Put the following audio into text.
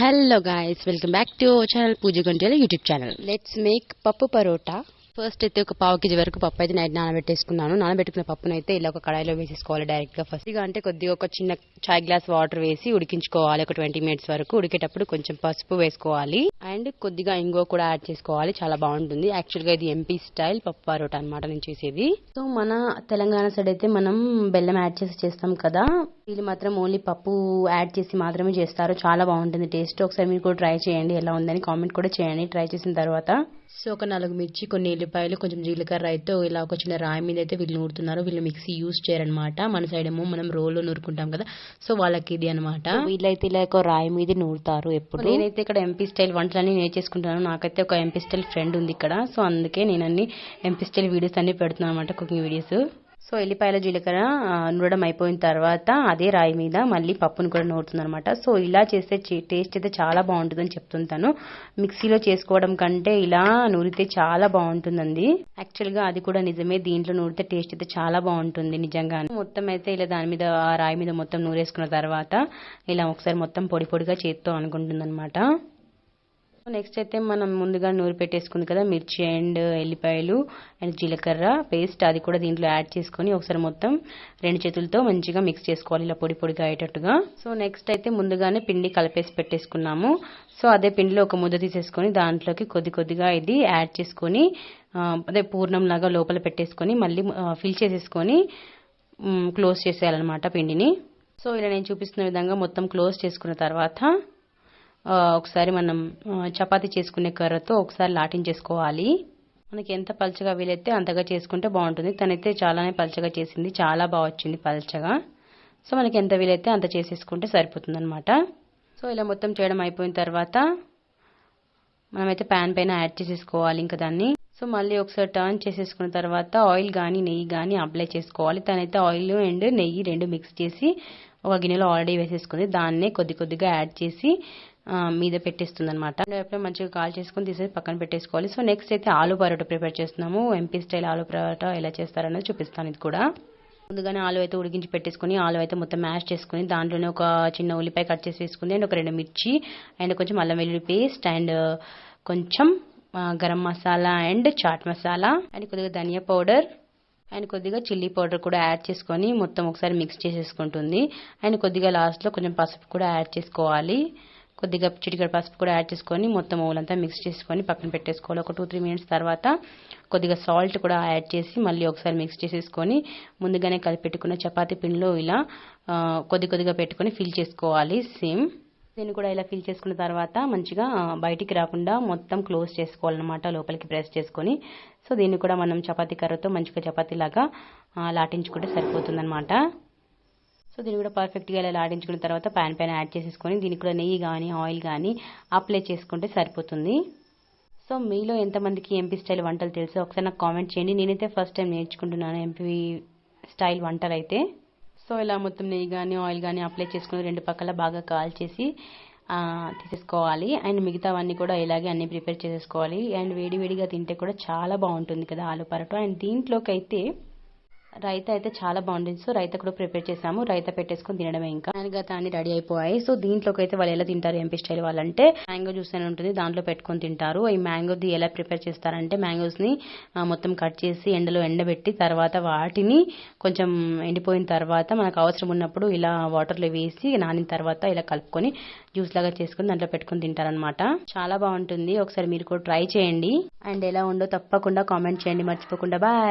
Hello guys, welcome back to our channel Pooja Gontela YouTube channel. Let's make పప్పు parotta. First అయితే ఒక పావు KG వరకు పప్పు అయితే నైట్ నానబెట్టేసుకున్నాను. నానబెట్టుకున్న పప్పును అయితే ఇలా ఒక కడాయిలో వేసేసుకోవాలి డైరెక్ట్ గా. ఫస్ట్ గా అంటే కొద్దిగా ఒక చిన్న చాయ్ గ్లాస్ వాటర్ వేసి ఉడికించుకోవాలి ఒక 20 minutes వరకు. ఉడికేటప్పుడు కొంచెం పసుపు వేసుకోవాలి అండ్ కొద్దిగా ఇంగువ కూడా యాడ్ చేసుకోవాలి. చాలా బాగుంటుంది. యాక్చువల్ గా ఇది ఎంపీ స్టైల్ పప్పు పరోటా అన్నమాట నేను చేసేది. సో మన తెలంగాణ సైడ్ అయితే మనం బెల్లం యాడ్ చేసి చేస్తాం కదా, వీళ్ళు మాత్రం ఓన్లీ పప్పు యాడ్ చేసి మాత్రమే చేస్తారు. చాలా బాగుంటుంది టేస్ట్. ఒకసారి మీరు కూడా ట్రై చేయండి, ఎలా ఉందని కామెంట్ కూడా చేయండి ట్రై చేసిన తర్వాత. సో ఒక 4 మిర్చి, కొన్ని ఎల్లిపాయలు, కొంచెం జీలకర్ర అయితే ఇలా ఒక చిన్న రాయి మీద అయితే వీళ్ళు నూరుతున్నారు. వీళ్ళు మిక్సీ యూజ్ చేయరనమాట. మన సైడ్ ఏమో మనం రోల్లో నూరుకుంటాం కదా, సో వాళ్ళకి ఇది అనమాట. వీళ్ళైతే ఇలా ఒక రాయి మీద నూరుతారు ఎప్పుడు. నేనైతే ఇక్కడ ఎంపీ స్టైల్ వంటలన్నీ నేర్చేసుకుంటాను. నాకైతే ఒక ఎంపీ స్టైల్ ఫ్రెండ్ ఉంది ఇక్కడ, సో అందుకే నేను అన్ని ఎంపీ స్టైల్ వీడియోస్ అన్ని పెడుతున్నాను అనమాట, కుకింగ్ వీడియోస్. సో ఎల్లిపాయల జీలకర్ర నూరడం అయిపోయిన తర్వాత అదే రాయి మీద మళ్ళీ పప్పును కూడా నూరుతుంది అనమాట. సో ఇలా చేస్తే టేస్ట్ అయితే చాలా బాగుంటుందని చెప్తుంటాను. మిక్సీలో చేసుకోవడం కంటే ఇలా నూరితే చాలా బాగుంటుందండి. యాక్చువల్ గా అది కూడా నిజమే, దీంట్లో నూరితే టేస్ట్ అయితే చాలా బాగుంటుంది నిజంగా. మొత్తం అయితే ఇలా దాని మీద ఆ రాయి మీద మొత్తం నూరేసుకున్న తర్వాత ఇలా ఒకసారి మొత్తం పొడి పొడిగా చేత్తో అనుకుంటుంది అనమాట. నెక్స్ట్ అయితే మనం ముందుగా నూరి పెట్టేసుకుంది కదా మిర్చి అండ్ ఎల్లిపాయలు అండ్ జీలకర్ర పేస్ట్, అది కూడా దీంట్లో యాడ్ చేసుకొని ఒకసారి మొత్తం 2 చేతులతో మంచిగా మిక్స్ చేసుకోవాలి ఇలా పొడి పొడిగా అయ్యేటట్టుగా. సో నెక్స్ట్ అయితే ముందుగానే పిండి కలిపేసి పెట్టేసుకున్నాము. సో అదే పిండిలో ఒక ముద్ద తీసేసుకొని దాంట్లోకి కొద్దిగా ఇది యాడ్ చేసుకొని అదే పూర్ణం లాగా లోపల పెట్టేసుకొని మళ్ళీ ఫిల్ చేసేసుకొని క్లోజ్ చేసేయాలన్నమాట పిండిని. సో ఇలా నేను చూపిస్తున్న విధంగా మొత్తం క్లోజ్ చేసుకున్న తర్వాత ఒకసారి మనం చపాతీ చేసుకునే కర్రతో ఒకసారి లాటించేసుకోవాలి. మనకి ఎంత పల్చగా వీలైతే అంతగా చేసుకుంటే బాగుంటుంది. తనైతే చాలానే పల్చగా చేసింది, చాలా బాగా వచ్చింది పల్చగా. సో మనకి ఎంత వీలైతే అంత చేసేసుకుంటే సరిపోతుంది అనమాట. సో ఇలా మొత్తం చేయడం అయిపోయిన తర్వాత మనమైతే ప్యాన్ పైన యాడ్ చేసేసుకోవాలి ఇంకా దాన్ని. సో మళ్ళీ ఒకసారి టర్న్ చేసేసుకున్న తర్వాత ఆయిల్ కానీ నెయ్యి కానీ అప్లై చేసుకోవాలి. తనైతే ఆయిల్ అండ్ నెయ్యి 2 మిక్స్ చేసి ఒక గిన్నెలో ఆల్రెడీ వేసేసుకుంది. దాన్నే కొద్దిగా యాడ్ చేసి మీద పెట్టేస్తుంది అనమాట. మంచిగా కాల్ చేసుకుని తీసేసి పక్కన పెట్టేసుకోవాలి. సో నెక్స్ట్ అయితే ఆలు పరోటా ప్రిపేర్ చేస్తున్నాము. ఎంపీ స్టైల్ ఆలు పరోటా ఎలా చేస్తారనేది చూపిస్తాను. ఇది కూడా ముందుగానే ఆలు అయితే ఉడికించి పెట్టేసుకుని ఆలు అయితే మొత్తం మ్యాష్ చేసుకుని దాంట్లోనే ఒక చిన్న ఉల్లిపాయ కట్ చేసి వేసుకుంది అండ్ ఒక 2 మిర్చి అండ్ కొంచెం అల్లం వెల్లుల్లి పేస్ట్ అండ్ కొంచెం గరం మసాలా అండ్ చాట్ మసాలా అండ్ కొద్దిగా ధనియా పౌడర్ అండ్ కొద్దిగా చిల్లీ పౌడర్ కూడా యాడ్ చేసుకొని మొత్తం ఒకసారి మిక్స్ చేసేసుకుంటుంది. అండ్ కొద్దిగా లాస్ట్లో కొంచెం పసుపు కూడా యాడ్ చేసుకోవాలి. కొద్దిగా చిటికెడు పసుపు కూడా యాడ్ చేసుకొని మొత్తం ఓలంతా మిక్స్ చేసుకొని పక్కన పెట్టేసుకోవాలి. ఒక 2-3 minutes తర్వాత కొద్దిగా సాల్ట్ కూడా యాడ్ చేసి మళ్ళీ ఒకసారి మిక్స్ చేసేసుకొని ముందుగానే కలిపెట్టుకున్న చపాతీ పిండిలో ఇలా కొద్దిగా పెట్టుకొని ఫిల్ చేసుకోవాలి. సేమ్ దీన్ని కూడా ఇలా ఫిల్ చేసుకున్న తర్వాత మంచిగా బయటికి రాకుండా మొత్తం క్లోజ్ చేసుకోవాలన్నమాట, లోపలికి ప్రెస్ చేసుకొని. సో దీన్ని కూడా మనం చపాతీ కర్రతో మంచిగా చపాతీ లాగా లాటించుకుంటే సరిపోతుందన్నమాట. సో దీన్ని కూడా పర్ఫెక్ట్గా ఇలా లాడించుకున్న తర్వాత ప్యాన్ పైన యాడ్ చేసేసుకొని దీనికి కూడా నెయ్యి కానీ ఆయిల్ కానీ అప్లై చేసుకుంటే సరిపోతుంది. సో మీలో ఎంతమందికి ఎంపీ స్టైల్ వంటలు తెలుసో ఒకసారి నాకు కామెంట్ చేయండి. నేనైతే ఫస్ట్ టైం నేర్చుకుంటున్నాను ఎంపీ స్టైల్ వంటలు అయితే. సో ఇలా మొత్తం నెయ్యి కానీ ఆయిల్ కానీ అప్లై చేసుకుని 2 పక్కల బాగా కాల్చేసి తీసేసుకోవాలి. అండ్ మిగతావన్నీ కూడా ఇలాగే అన్ని ప్రిపేర్ చేసేసుకోవాలి. అండ్ వేడివేడిగా తింటే కూడా చాలా బాగుంటుంది కదా ఆలు పరోటా. అండ్ దీంట్లోకి అయితే రైతా అయితే చాలా బాగుంటుంది. సో రైతా కూడా ప్రిపేర్ చేసాము. రైతా పెట్టేసుకొని తినడమే ఇంకా. గత అన్ని రెడీ అయిపోయాయి. సో దీంట్లోకి అయితే వాళ్ళు ఎలా తింటారు ఎంపీ స్టైల్ వాళ్ళంటే మ్యాంగో జ్యూస్ అని ఉంటుంది, దాంట్లో పెట్టుకొని తింటారు. ఈ మ్యాంగోది ఎలా ప్రిపేర్ చేస్తారంటే మ్యాంగోస్ ని మొత్తం కట్ చేసి ఎండలో ఎండబెట్టి తర్వాత వాటిని కొంచెం ఎండిపోయిన తర్వాత మనకు అవసరం ఉన్నప్పుడు ఇలా వాటర్లో వేసి నానిన తర్వాత ఇలా కలుపుకొని జ్యూస్ లాగా చేసుకుని దాంట్లో పెట్టుకుని తింటారనమాట. చాలా బాగుంటుంది. ఒకసారి మీరు కూడా ట్రై చేయండి అండ్ ఎలా ఉందో తప్పకుండా కామెంట్ చేయండి మర్చిపోకుండా. బాయ్.